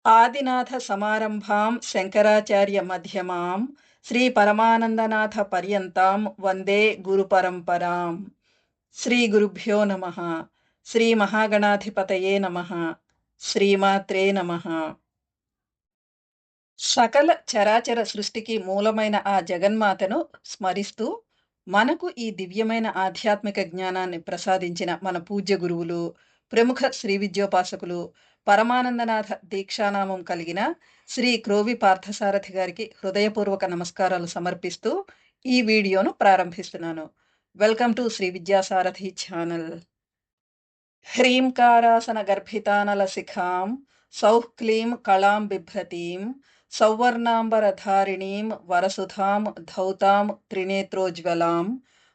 ఆదినాథ సమారంభాం శంకరాచార్య మధ్యమాం శ్రీ పరమానందనాథ పర్యంతం వందే గురు పరంపరాం. శ్రీ గురుభ్యో నమ. శ్రీ మహాగణాధిపతయే నమ. శ్రీమాత్రే నమ. సకల చరాచర సృష్టికి మూలమైన ఆ జగన్మాతను స్మరిస్తూ మనకు ఈ దివ్యమైన ఆధ్యాత్మిక జ్ఞానాన్ని ప్రసాదించిన మన పూజ్య గురువులు, ప్రముఖ శ్రీ విద్యోపాసకులు, పరమానందనాథ దీక్షానామం కలిగిన శ్రీ క్రోవి పార్థసారథి గారికి హృదయపూర్వక నమస్కారాలు సమర్పిస్తూ ఈ వీడియోను ప్రారంభిస్తున్నాను. Welcome to Shri Vidyasarathi channel. హ్రీంకారాసన గర్భితానల శిఖాం సౌః క్లీం కళాం బిభ్రతీం సౌవర్ణాంబరధారిణీం వరసుధాం ధౌతాం త్రినేత్రోజ్వలాం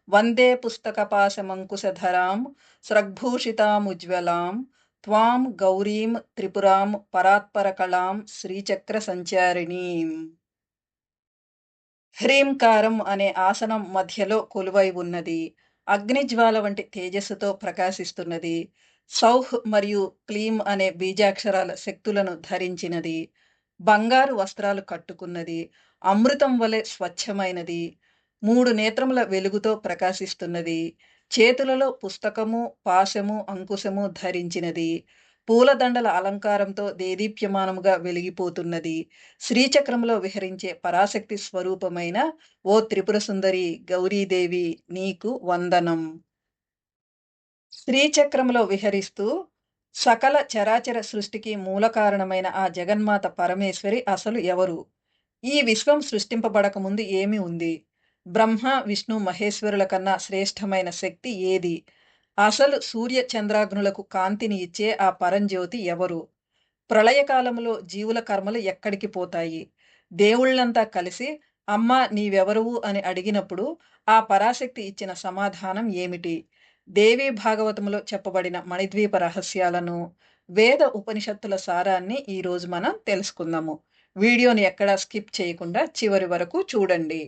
వందే పుస్తకపాశమంకుశధరాం స్రగ్భూషితాముజ్వలాం త్వాం గౌరీం త్రిపురాం పరాత్పరకళాం శ్రీచక్ర సంచారిణీం. హ్రీంకారం అనే ఆసనం మధ్యలో కొలువై ఉన్నది. అగ్నిజ్వాల వంటి తేజస్సుతో ప్రకాశిస్తున్నది. సౌహ్ మరియు క్లీం అనే బీజాక్షరాల శక్తులను ధరించినది. బంగారు వస్త్రాలు కట్టుకున్నది. అమృతం వలె స్వచ్ఛమైనది. 3 నేత్రముల వెలుగుతో ప్రకాశిస్తున్నది. చేతులలో పుస్తకము, పాశము, అంకుశము ధరించినది. పూలదండల అలంకారంతో దేదీప్యమానముగా వెలిగిపోతున్నది. శ్రీచక్రంలో విహరించే పరాశక్తి స్వరూపమైన ఓ త్రిపుర సుందరి గౌరీదేవి నీకు వందనం. శ్రీచక్రంలో విహరిస్తూ సకల చరాచర సృష్టికి మూల కారణమైన ఆ జగన్మాత పరమేశ్వరి అసలు ఎవరు? ఈ విశ్వం సృష్టింపబడక ముందు ఏమి ఉంది? బ్రహ్మ, విష్ణు, మహేశ్వరుల కన్నా శ్రేష్టమైన శక్తి ఏది? అసలు సూర్య చంద్రాగ్నులకు కాంతిని ఇచ్చే ఆ పరంజ్యోతి ఎవరు? ప్రళయకాలంలో జీవుల కర్మలు ఎక్కడికి పోతాయి? దేవుళ్ళంతా కలిసి అమ్మా నీవెవరువు అని అడిగినప్పుడు ఆ పరాశక్తి ఇచ్చిన సమాధానం ఏమిటి? దేవీ భాగవతములో చెప్పబడిన మణిద్వీప రహస్యాలను, వేద ఉపనిషత్తుల సారాన్ని ఈరోజు మనం తెలుసుకుందాము. వీడియోని ఎక్కడా స్కిప్ చేయకుండా చివరి వరకు చూడండి.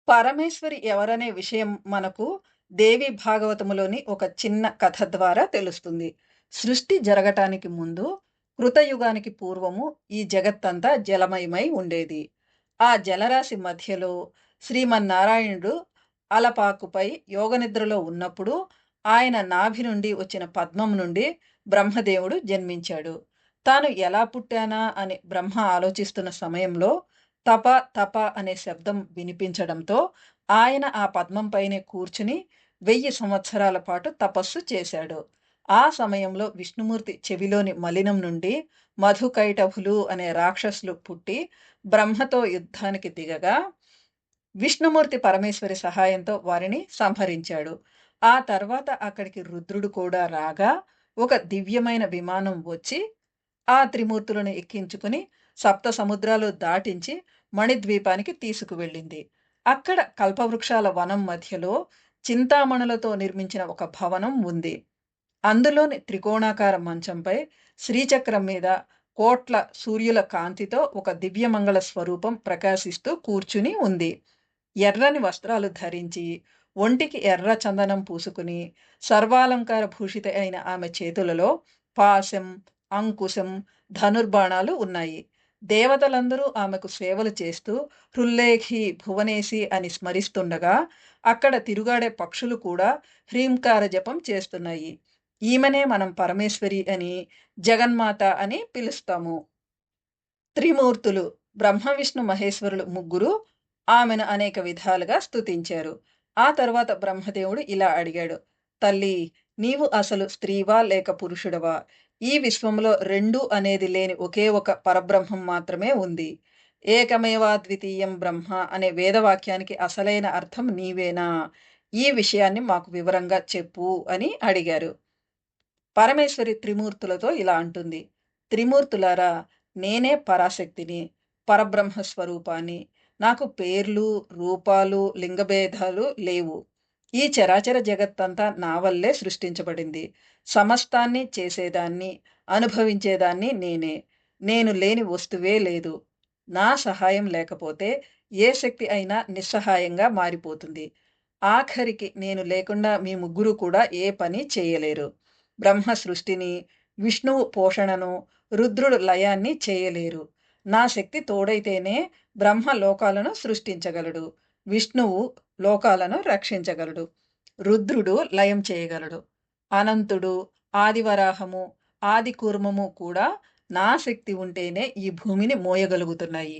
పరమేశ్వరి ఎవరనే విషయం మనకు దేవి భాగవతములోని ఒక చిన్న కథ ద్వారా తెలుస్తుంది. సృష్టి జరగటానికి ముందు, కృతయుగానికి పూర్వము ఈ జగత్తంతా జలమయమై ఉండేది. ఆ జలరాశి మధ్యలో శ్రీమన్నారాయణుడు అలపాకుపై యోగనిద్రలో ఉన్నప్పుడు ఆయన నాభి నుండి వచ్చిన పద్మం నుండి బ్రహ్మదేవుడు జన్మించాడు. తాను ఎలా పుట్టానా అని బ్రహ్మ ఆలోచిస్తున్న సమయంలో తప తప అనే శబ్దం వినిపించడంతో ఆయన ఆ పద్మంపైనే కూర్చుని 1000 సంవత్సరాల పాటు తపస్సు చేశాడు. ఆ సమయంలో విష్ణుమూర్తి చెవిలోని మలినం నుండి మధుకైటభులు అనే రాక్షసులు పుట్టి బ్రహ్మతో యుద్ధానికి దిగగా విష్ణుమూర్తి పరమేశ్వరి సహాయంతో వారిని సంహరించాడు. ఆ తర్వాత అక్కడికి రుద్రుడు కూడా రాగా ఒక దివ్యమైన విమానం వచ్చి ఆ త్రిమూర్తులను ఎక్కించుకుని సప్త సముద్రాలు దాటించి మణిద్వీపానికి తీసుకువెళ్ళింది. అక్కడ కల్పవృక్షాల వనం మధ్యలో చింతామణులతో నిర్మించిన ఒక భవనం ఉంది. అందులోని త్రికోణాకార మంచంపై శ్రీచక్రం మీద కోట్ల సూర్యుల కాంతితో ఒక దివ్యమంగళ స్వరూపం ప్రకాశిస్తూ కూర్చుని ఉంది. ఎర్రని వస్త్రాలు ధరించి, ఒంటికి ఎర్ర చందనం పూసుకుని, సర్వాలంకార భూషిత అయిన ఆమె చేతులలో పాశం, అంకుశం, ధనుర్బాణాలు ఉన్నాయి. దేవతలందరూ ఆమెకు సేవలు చేస్తూ హృల్లేఖి భువనేసి అని స్మరిస్తుండగా అక్కడ తిరుగాడే పక్షులు కూడా హ్రీంకార జపం చేస్తున్నాయి. ఈమెనే మనం పరమేశ్వరి అని, జగన్మాత అని పిలుస్తాము. త్రిమూర్తులు బ్రహ్మ, విష్ణు, మహేశ్వరులు ముగ్గురు ఆమెను అనేక విధాలుగా స్తుతించారు. ఆ తర్వాత బ్రహ్మదేవుడు ఇలా అడిగాడు, తల్లి, నీవు అసలు స్త్రీవా లేక పురుషుడవా? ఈ విశ్వంలో రెండు అనేది లేని ఒకే ఒక పరబ్రహ్మం మాత్రమే ఉంది. ఏకమేవాద్వితీయం బ్రహ్మ అనే వేదవాక్యానికి అసలైన అర్థం నీవేనా? ఈ విషయాన్ని మాకు వివరంగా చెప్పు అని అడిగారు. పరమేశ్వరి త్రిమూర్తులతో ఇలా అంటుంది, త్రిమూర్తులారా, నేనే పరాశక్తిని, పరబ్రహ్మ స్వరూపాన్ని. నాకు పేర్లు, రూపాలు, లింగభేదాలు లేవు. ఈ చరాచర జగత్తంతా నా వల్లే సృష్టించబడింది. సమస్తాన్ని చేసేదాన్ని, అనుభవించేదాన్ని నేనే. నేను లేని వస్తువే లేదు. నా సహాయం లేకపోతే ఏ శక్తి అయినా నిస్సహాయంగా మారిపోతుంది. ఆఖరికి నేను లేకుండా మీ ముగ్గురు కూడా ఏ పని చేయలేరు. బ్రహ్మ సృష్టిని, విష్ణువు పోషణను, రుద్రుడు లయాన్ని చేయలేరు. నా శక్తి తోడైతేనే బ్రహ్మ లోకాలను సృష్టించగలడు. విష్ణువు లోకాలను రక్షించగలడు. రుద్రుడు లయం చేయగలడు. అనంతుడు, ఆదివరాహము, ఆదికూర్మము కూడా నా శక్తి ఉంటేనే ఈ భూమిని మోయగలుగుతున్నాయి.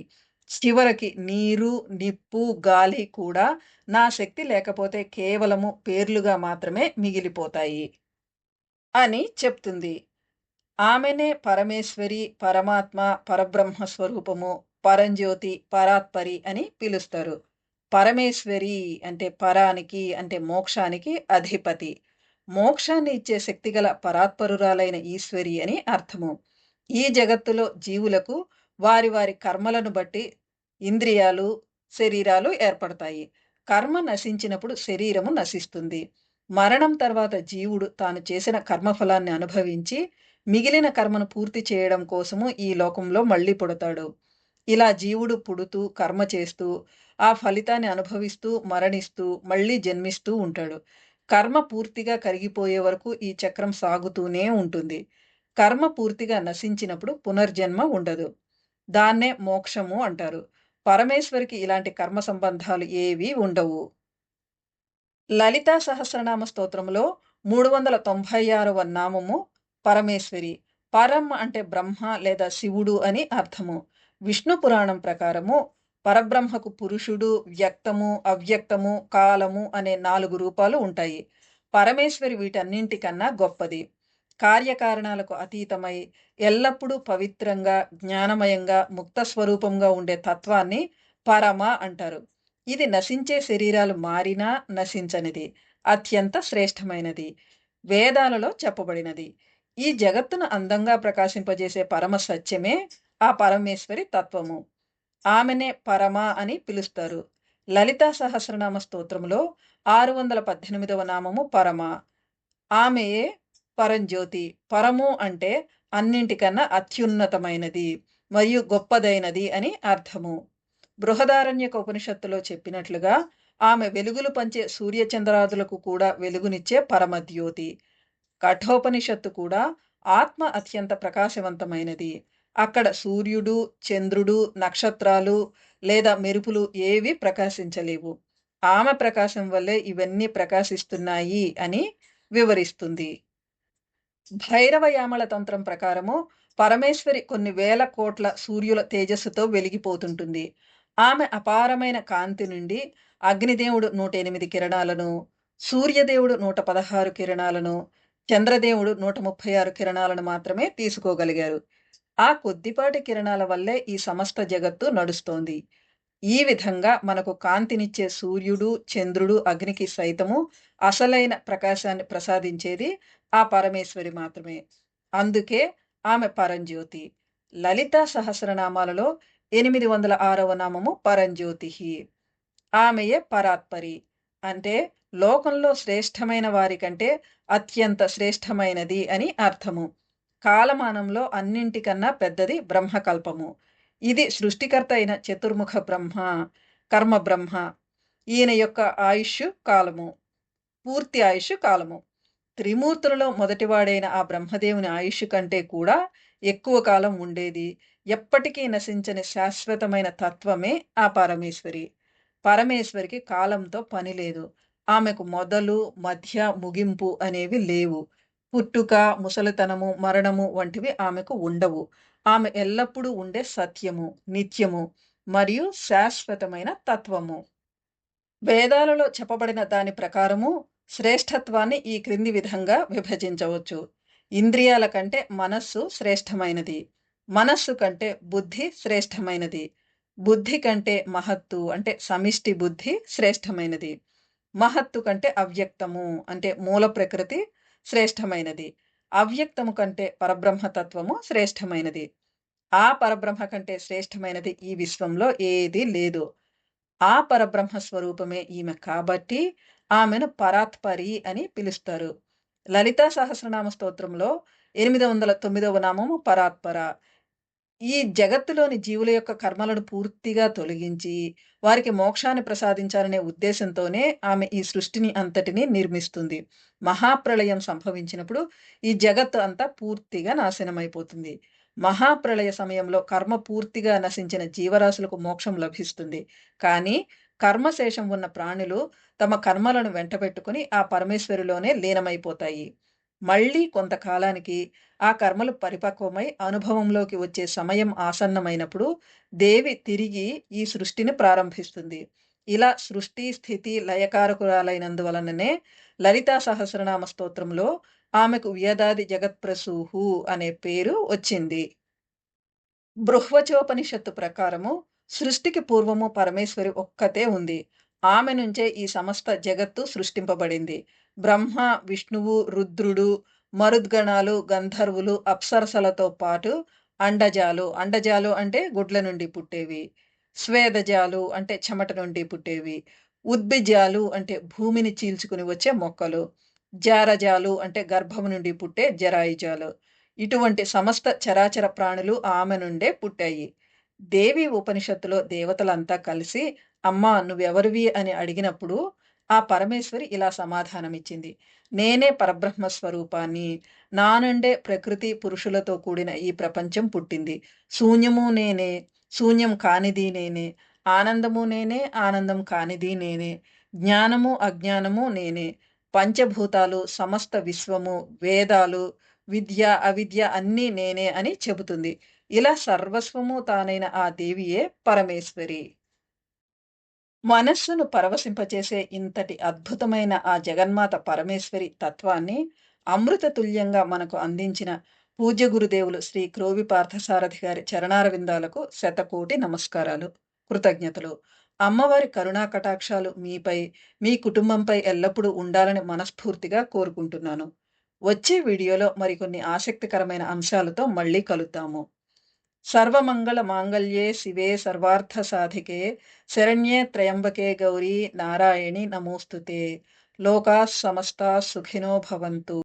చివరికి నీరు, నిప్పు, గాలి కూడా నా శక్తి లేకపోతే కేవలము పేర్లుగా మాత్రమే మిగిలిపోతాయి అని చెప్తుంది. ఆమెనే పరమేశ్వరి, పరమాత్మ, పరబ్రహ్మ స్వరూపము, పరంజ్యోతి, పరాత్పరి అని పిలుస్తారు. పరమేశ్వరి అంటే పరానికి అంటే మోక్షానికి అధిపతి. మోక్షాన్ని ఇచ్చే శక్తిగల పరాత్పరురాలైన ఈశ్వరి అని అర్థము. ఈ జగత్తులో జీవులకు వారి వారి కర్మలను బట్టి ఇంద్రియాలు, శరీరాలు ఏర్పడతాయి. కర్మ నశించినప్పుడు శరీరము నశిస్తుంది. మరణం తర్వాత జీవుడు తాను చేసిన కర్మఫలాన్ని అనుభవించి మిగిలిన కర్మను పూర్తి చేయడం కోసము ఈ లోకంలో మళ్ళీ పుడతాడు. ఇలా జీవుడు పుడుతూ, కర్మ చేస్తూ, ఆ ఫలితాన్ని అనుభవిస్తూ, మరణిస్తూ, మళ్ళీ జన్మిస్తూ ఉంటాడు. కర్మ పూర్తిగా కరిగిపోయే వరకు ఈ చక్రం సాగుతూనే ఉంటుంది. కర్మ పూర్తిగా నశించినప్పుడు పునర్జన్మ ఉండదు. దాన్నే మోక్షము అంటారు. పరమేశ్వరికి ఇలాంటి కర్మ సంబంధాలు ఏవీ ఉండవు. లలితా సహస్రనామ స్తోత్రంలో 396వ నామము పరమేశ్వరి. పరం అంటే బ్రహ్మ లేదా శివుడు అని అర్థము. విష్ణు పురాణం ప్రకారము పరబ్రహ్మకు పురుషుడు, వ్యక్తము, అవ్యక్తము, కాలము అనే 4 రూపాలు ఉంటాయి. పరమేశ్వరి వీటన్నింటికన్నా గొప్పది. కార్యకారణాలకు అతీతమై ఎల్లప్పుడూ పవిత్రంగా, జ్ఞానమయంగా, ముక్త స్వరూపంగా ఉండే తత్వాన్ని పరమ అంటారు. ఇది నశించే శరీరాలు మారినా నశించనిది. అత్యంత శ్రేష్టమైనది. వేదాలలో చెప్పబడినది. ఈ జగత్తును అందంగా ప్రకాశింపజేసే పరమ సత్యమే ఆ పరమేశ్వరి తత్వము. ఆమెనే పరమ అని పిలుస్తారు. లలితా సహస్రనామ స్తోత్రములో 618వ నామము పరమ. ఆమెయే పరంజ్యోతి. పరము అంటే అన్నింటికన్నా అత్యున్నతమైనది మరియు గొప్పదైనది అని అర్థము. బృహదారణ్యక ఉపనిషత్తులో చెప్పినట్లుగా ఆమె వెలుగులు పంచే సూర్యచంద్రాదులకు కూడా వెలుగునిచ్చే పరమద్యోతి. కఠోపనిషత్తు కూడా ఆత్మ అత్యంత ప్రకాశవంతమైనది. అక్కడ సూర్యుడు, చంద్రుడు, నక్షత్రాలు లేదా మెరుపులు ఏవి ప్రకాశించలేవు. ఆమె ప్రకాశం వల్లే ఇవన్నీ ప్రకాశిస్తున్నాయి అని వివరిస్తుంది. భైరవయామల తంత్రం ప్రకారము పరమేశ్వరి కొన్ని వేల కోట్ల సూర్యుల తేజస్సుతో వెలిగిపోతుంటుంది. ఆమె అపారమైన కాంతి నుండి అగ్నిదేవుడు 108 కిరణాలను, సూర్యదేవుడు 116 కిరణాలను, చంద్రదేవుడు 136 కిరణాలను మాత్రమే తీసుకోగలిగారు. ఆ కొద్దిపాటి కిరణాల వల్లే ఈ సమస్త జగత్తు నడుస్తోంది. ఈ విధంగా మనకు కాంతినిచ్చే సూర్యుడు, చంద్రుడు, అగ్నికి సైతము అసలైన ప్రకాశాన్ని ప్రసాదించేది ఆ పరమేశ్వరి మాత్రమే. అందుకే ఆమె పరంజ్యోతి. లలితా సహస్రనామాలలో 806వ నామము పరంజ్యోతిః. ఆమెయే పరాత్పరి. అంటే లోకంలో శ్రేష్టమైన వారికంటే అత్యంత శ్రేష్టమైనది అని అర్థము. కాలమానంలో అన్నింటికన్నా పెద్దది బ్రహ్మకల్పము. ఇది సృష్టికర్త అయిన చతుర్ముఖ బ్రహ్మ, కర్మ బ్రహ్మ. ఈయన యొక్క ఆయుష్షు కాలము, పూర్తి ఆయుష్షు కాలము. త్రిమూర్తులలో మొదటివాడైన ఆ బ్రహ్మదేవుని ఆయుష్షు కంటే కూడా ఎక్కువ కాలం ఉండేది. ఎప్పటికీ నశించని శాశ్వతమైన తత్వమే ఆ పరమేశ్వరి. పరమేశ్వరికి కాలంతో పని లేదు. ఆమెకు మొదలు, మధ్య, ముగింపు అనేవి లేవు. పుట్టుక, ముసలితనము, మరణము వంటివి ఆమెకు ఉండవు. ఆమె ఎల్లప్పుడూ ఉండే సత్యము, నిత్యము మరియు శాశ్వతమైన తత్వము. వేదాలలో చెప్పబడిన దాని ప్రకారము శ్రేష్ఠత్వాన్ని ఈ క్రింది విధంగా విభజించవచ్చు. ఇంద్రియాల కంటే మనస్సు శ్రేష్టమైనది. మనస్సు కంటే బుద్ధి శ్రేష్టమైనది. బుద్ధి కంటే మహత్తు అంటే సమిష్టి బుద్ధి శ్రేష్టమైనది. మహత్తు కంటే అవ్యక్తము అంటే మూల ప్రకృతి శ్రేష్టమైనది. అవ్యక్తము కంటే పరబ్రహ్మతత్వము శ్రేష్టమైనది. ఆ పరబ్రహ్మ కంటే శ్రేష్టమైనది ఈ విశ్వంలో ఏదీ లేదు. ఆ పరబ్రహ్మ స్వరూపమే ఈమె కాబట్టి ఆమెను పరాత్పరి అని పిలుస్తారు. లలితా సహస్రనామ స్తోత్రంలో 809వ నామము పరాత్పర. ఈ జగత్తులోని జీవుల యొక్క కర్మలను పూర్తిగా తొలగించి వారికి మోక్షాన్ని ప్రసాదించాలనే ఉద్దేశంతోనే ఆమె ఈ సృష్టిని అంతటిని నిర్మిస్తుంది. మహాప్రళయం సంభవించినప్పుడు ఈ జగత్తు అంతా పూర్తిగా నాశనమైపోతుంది. మహాప్రళయ సమయంలో కర్మ పూర్తిగా నశించిన జీవరాశులకు మోక్షం లభిస్తుంది. కానీ కర్మశేషం ఉన్న ప్రాణులు తమ కర్మలను వెంటబెట్టుకుని ఆ పరమేశ్వరిలోనే లీనమైపోతాయి. మళ్ళీ కొంతకాలానికి ఆ కర్మలు పరిపక్వమై అనుభవంలోకి వచ్చే సమయం ఆసన్నమైనప్పుడు దేవి తిరిగి ఈ సృష్టిని ప్రారంభిస్తుంది. ఇలా సృష్టి, స్థితి, లయకారకురాలైనందువలననే లలితా సహస్రనామ స్తోత్రంలో ఆమెకు వ్యదాది జగత్ప్రసూహు అనే పేరు వచ్చింది. బృహ్వచోపనిషత్తు ప్రకారము సృష్టికి పూర్వము పరమేశ్వరి ఒక్కతే ఉంది. ఆమె నుంచే ఈ సమస్త జగత్తు సృష్టింపబడింది. బ్రహ్మ, విష్ణువు, రుద్రుడు, మరుద్గణాలు, గంధర్వులు, అప్సరసలతో పాటు అండజాలు, అండజాలు అంటే గుడ్ల నుండి పుట్టేవి. స్వేదజాలు అంటే చెమట నుండి పుట్టేవి. ఉద్భిజాలు అంటే భూమిని చీల్చుకుని వచ్చే మొక్కలు. జారజాలు అంటే గర్భము నుండి పుట్టే జరాయుజాలు. ఇటువంటి సమస్త చరాచర ప్రాణులు ఆమె నుండే పుట్టాయి. దేవి ఉపనిషత్తులో దేవతలంతా కలిసి అమ్మా నువ్వెవరివి అని అడిగినప్పుడు ఆ పరమేశ్వరి ఇలా సమాధానమిచ్చింది. నేనే పరబ్రహ్మ స్వరూపాన్ని. నా నుండే ప్రకృతి పురుషులతో కూడిన ఈ ప్రపంచం పుట్టింది. శూన్యము నేనే, శూన్యం కానిది నేనే. ఆనందము నేనే, ఆనందం కానిది నేనే. జ్ఞానము అజ్ఞానము నేనే. పంచభూతాలు, సమస్త విశ్వము, వేదాలు, విద్య, అవిద్య అన్నీ నేనే అని చెబుతుంది. ఇలా సర్వస్వము తానైన ఆ దేవియే పరమేశ్వరి. మనస్సును పరవశింపచేసే ఇంతటి అద్భుతమైన ఆ జగన్మాత పరమేశ్వరి తత్వాన్ని అమృతతుల్యంగా మనకు అందించిన పూజ్య గురుదేవులు శ్రీ క్రోవి పార్థసారథి గారి చరణారవిందాలకు శతకోటి నమస్కారాలు, కృతజ్ఞతలు. అమ్మవారి కరుణా కటాక్షాలు మీపై, మీ కుటుంబంపై ఎల్లప్పుడూ ఉండాలని మనస్ఫూర్తిగా కోరుకుంటున్నాను. వచ్చే వీడియోలో మరికొన్ని ఆసక్తికరమైన అంశాలతో మళ్ళీ కలుద్దాము. సర్వమంగళ మాంగళ్యే శివే సర్వార్థ సాధికే శరణ్యే త్రయంబకే గౌరీ నారాయణి నమోస్తుతే. లోకాః సమస్తాః సుఖినో భవంతు.